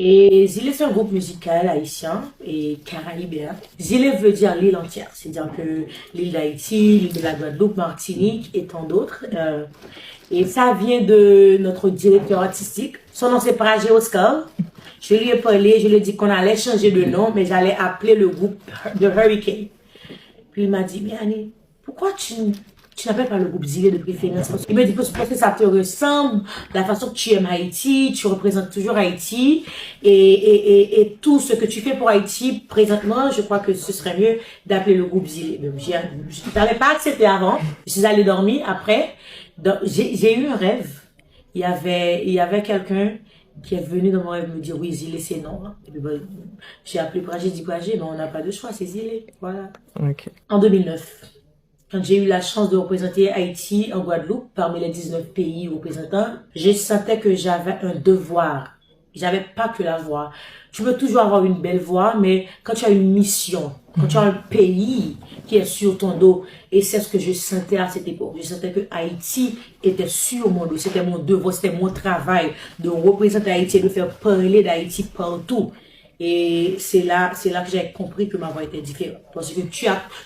Et Zile, c'est un groupe musical haïtien et caribéen. Zile veut dire l'île entière, c'est-à-dire que l'île d'Haïti, l'île de la Guadeloupe, Martinique et tant d'autres. Et ça vient de notre directeur artistique. Son nom c'est Prajé Oscar. Je lui ai parlé, je lui ai dit qu'on allait changer de nom, mais j'allais appeler le groupe de Hurricane. Puis il m'a dit, mais Annie, pourquoi tu n'appelles pas le groupe Zile de préférence? Il me dit, parce que ça te ressemble, la façon que tu aimes Haïti, tu représentes toujours Haïti, et tout ce que tu fais pour Haïti présentement, je crois que ce serait mieux d'appeler le groupe Zile. Je n'avais pas accepté avant, je suis allée dormir après. J'ai eu un rêve. Il y avait quelqu'un qui est venu dans mon rêve me dire oui, Zile, c'est non. Et puis, ben, j'ai appelé Prajé, j'ai dit Prajé, mais on n'a pas de choix, c'est Zile. Voilà. Ok. En 2009, quand j'ai eu la chance de représenter Haïti en Guadeloupe, parmi les 19 pays représentants, je sentais que j'avais un devoir. J'avais pas que la voix. Tu peux toujours avoir une belle voix, mais quand tu as une mission, quand tu as un pays qui est sur ton dos, et c'est ce que je sentais à cette époque. Je sentais que Haïti était sur mon dos. C'était mon devoir, c'était mon travail de représenter Haïti et de faire parler d'Haïti partout. Et c'est là que j'ai compris que ma voix était différente. Parce que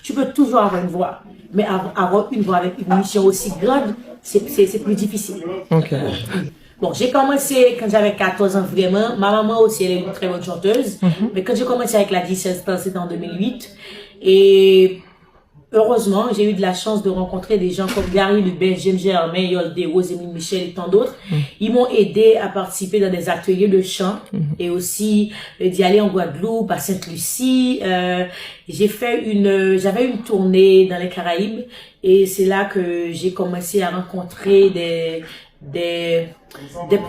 tu peux toujours avoir une voix, mais avoir une voix avec une mission aussi grande, c'est plus difficile. Ok. Bon, j'ai commencé quand j'avais 14 ans vraiment. Ma maman aussi, elle est une très bonne chanteuse. Mais quand j'ai commencé avec la 16 Stars, c'était en 2008. Et heureusement, j'ai eu de la chance de rencontrer des gens comme Gary Lubin, James Germain, Yoldé, Rosémie Michel et tant d'autres. Ils m'ont aidé à participer dans des ateliers de chant et aussi d'y aller en Guadeloupe, à Sainte-Lucie. J'avais une tournée dans les Caraïbes et c'est là que j'ai commencé à rencontrer des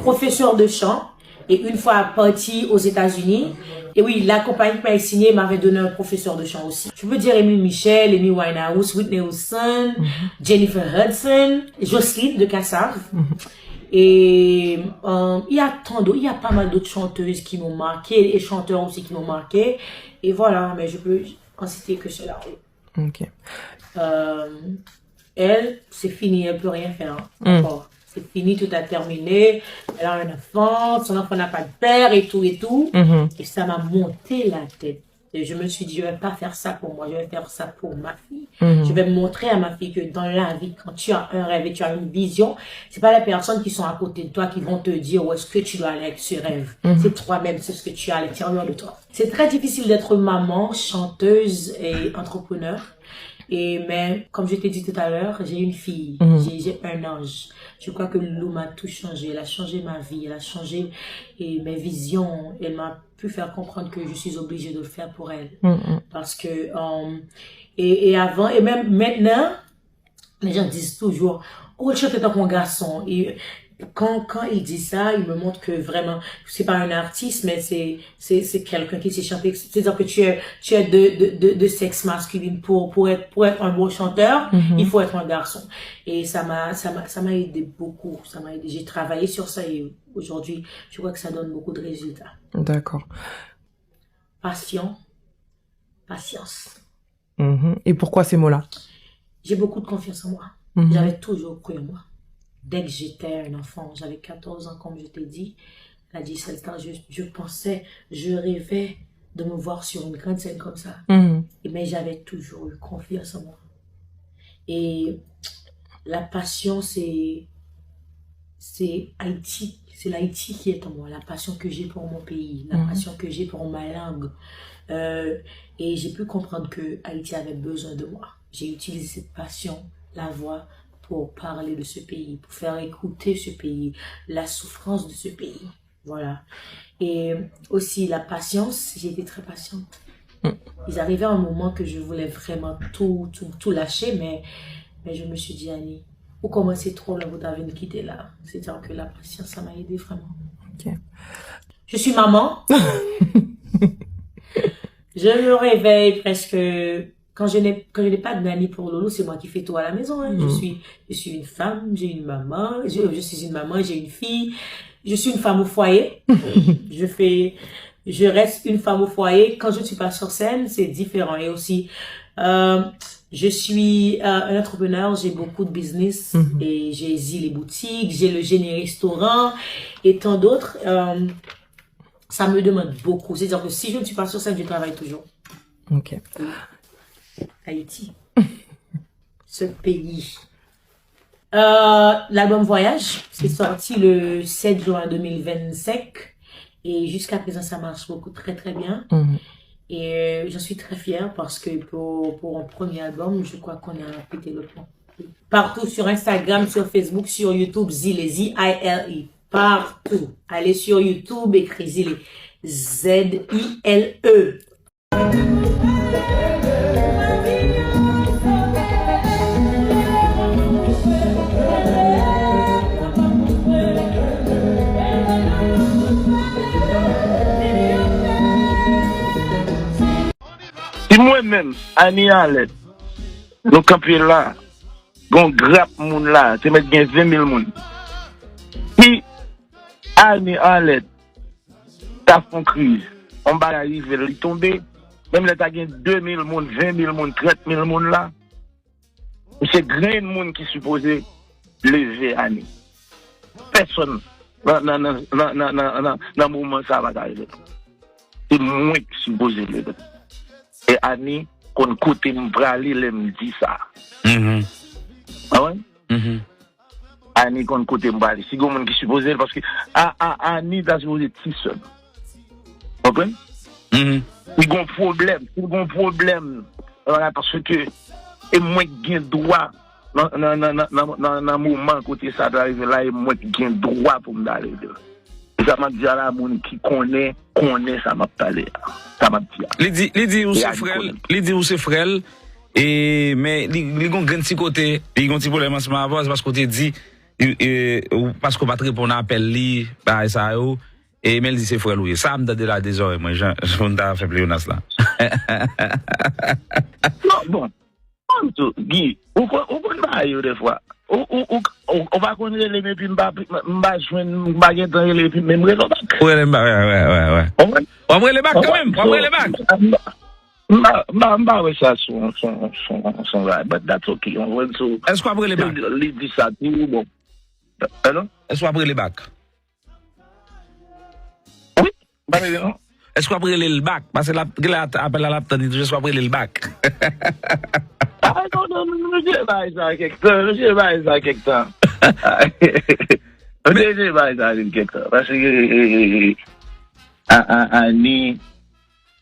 professeurs de chant. Et une fois parti aux États-Unis, et oui, la compagnie qui m'avait signé m'avait donné un professeur de chant aussi. Je peux dire Émile Michel, Amy Winehouse, Whitney Houston, Jennifer Hudson, Jocelyne de Cassave. Et il y a il y a pas mal d'autres chanteuses qui m'ont marqué et chanteurs aussi qui m'ont marqué. Et voilà, mais je peux en citer que cela. Ok. Elle, c'est fini, elle peut rien faire encore. C'est fini, tout a terminé. Elle a un enfant, son enfant n'a pas de père et tout et tout. Et ça m'a monté la tête. Et je me suis dit, je vais pas faire ça pour moi, je vais faire ça pour ma fille. Je vais montrer à ma fille que dans la vie, quand tu as un rêve et tu as une vision, c'est pas les personnes qui sont à côté de toi qui vont te dire où est-ce que tu dois aller avec ce rêve. C'est toi-même, c'est ce que tu as à l'intérieur de toi. C'est très difficile d'être maman, chanteuse et entrepreneur. Mais comme je t'ai dit tout à l'heure, j'ai une fille, j'ai un ange. Je crois que Loulou m'a tout changé. Elle a changé ma vie, elle a changé mes visions. Elle m'a pu faire comprendre que je suis obligée de le faire pour elle. Parce que et avant et même maintenant, les gens disent toujours, oh, tu es un garçon. Et quand il dit ça, il me montre que vraiment, c'est pas un artiste, mais c'est quelqu'un qui sait chanter. C'est-à-dire que tu es de sexe masculine pour être un bon chanteur, il faut être un garçon. Et ça m'a aidé beaucoup. Ça m'a aidé. J'ai travaillé sur ça et aujourd'hui, je vois que ça donne beaucoup de résultats. D'accord. Passion, patience. Et pourquoi ces mots-là? J'ai beaucoup de confiance en moi. J'avais toujours cru en moi. Dès que j'étais un enfant, j'avais 14 ans, comme je t'ai dit, à 17 ans, je pensais, je rêvais de me voir sur une grande scène comme ça. Mais j'avais toujours eu confiance en moi. Et la passion, c'est Haïti. C'est l'Haïti qui est en moi. La passion que j'ai pour mon pays, la passion que j'ai pour ma langue. Et j'ai pu comprendre que Haïti avait besoin de moi. J'ai utilisé cette passion, la voix, pour parler de ce pays, pour faire écouter ce pays, la souffrance de ce pays. Voilà. Et aussi la patience, j'ai été très patiente. Il arrivait un moment que je voulais vraiment tout lâcher, mais je me suis dit, Annie, vous commencez trop là, vous avez nous quitter là. C'est-à-dire que la patience, ça m'a aidé vraiment. Ok. Je suis maman. Je me réveille presque... Quand je n'ai pas de nanny pour Loulou, c'est moi qui fais tout à la maison. Hein. Je suis une femme, j'ai une maman, je suis une maman, j'ai une fille. Je suis une femme au foyer. Je reste une femme au foyer. Quand je ne suis pas sur scène, c'est différent. Et aussi, je suis un entrepreneur, j'ai beaucoup de business. Et j'ai les boutiques, j'ai le génie restaurant et tant d'autres. ça me demande beaucoup. C'est-à-dire que si je ne suis pas sur scène, je travaille toujours. Ok. Haïti. Ce pays. L'album Voyage, c'est sorti le 7 juin 2025. Et jusqu'à présent, ça marche beaucoup, très très bien. Et j'en suis très fière parce que pour un premier album, je crois qu'on a pété le plan. Partout sur Instagram, sur Facebook, sur YouTube, Zile, Z-I-L-E. Partout. Allez sur YouTube, écris Zile. Z-I-L-E. Si moi-même, Annie Arlette, nous campions là, gon grappe moun là, c'est mettre 20 000 moun. Si Annie Arlette, t'as fait une crise, on va arriver à tomber, même là, t'as 2 000 moun, 20 000 moun, 30 000 moun là, c'est grand moun qui supposé lever Annie. Personne, dans le moment ça va arriver. C'est moi qui supposé lever. Et Annie, qu'on côté m'brali, elle me dit ça. Ah ouais? Annie, qu'on côté m'brali. Si vous qui supposé, parce que Annie, t'as supposé petit seul. Vous comprenez? Il y a un problème. Il y a un problème. Parce que, et moi qui ai droit, dans le moment côté ça d'arriver là, et moi qui ai droit pour m'aller là. Ça m'a dit à la moun qui connaît, ça m'a parlé. Ça m'a dit. Il dit où c'est frêle, et, mais, il y a un petit côté, il y a un petit problème en ce moment, parce qu'on te dit, parce qu'on va te répondre à l'appel, bah, ça, et, mais il dit c'est frêle, oui. Ça me donne de la désolé, moi, je ne fais plus là. Non, bon. Guy, on va y des fois. On va connaître les mêmes, puis on va jouer dans les mêmes raisons. Ouais. On va les bacs quand même, on va les bacs. Ouais, ça, son right, but that's okay. On va so. Est-ce qu'on va les bacs? Il dit ça, tout bon. Alors? Est-ce qu'on va les bacs? Oui, bah, non. Est-ce qu'on va brûler le bac? Parce que là, appelle à l'apte, dit, je suis brûler le bac. Ah, non, je sais pas ça quelque temps. Je sais pas ça quelque temps. Parce que, Annie,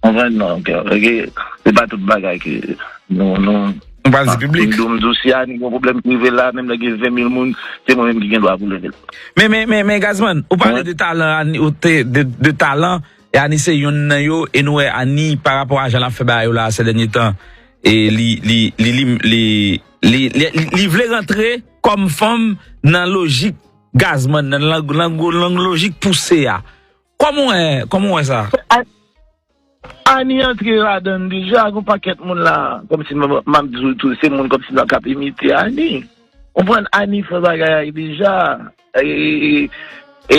on va, non, c'est pas tout le bagage que, non. On parle du public. Nous aussi, il y a un problème privé là, même là, il y a 20 000 personnes, c'est moi-même qui dois vous lever. Mais, Gazman, vous parlez de talent, de talent, et Annie, c'est yon yo, et nous, Annie, par rapport à Jean fait là, ces derniers temps, et li voulait rentrer comme femme dans logique Gazman, dans la logique poussée, comment est ça? Annie entre là-dedans déjà, un paquet de monde là, comme si m'a dit tout, c'est monde comme si dans cap imiter Annie. On prend Annie fait bagaille déjà, et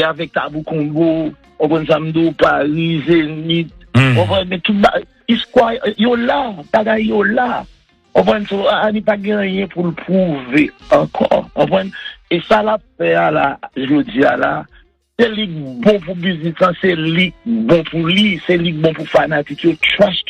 avec Tabou Congo, on prend Samdo, Paris, Zénith, on prend mais tout histoire, yo là, bagaille yo là. On prend Annie pas gagné pour le prouver encore. On prend, et ça l'a fait à la, je dis à la, c'est ligue bon pour business, c'est ligue bon pour lui, c'est ligue bon pour fanatique, trust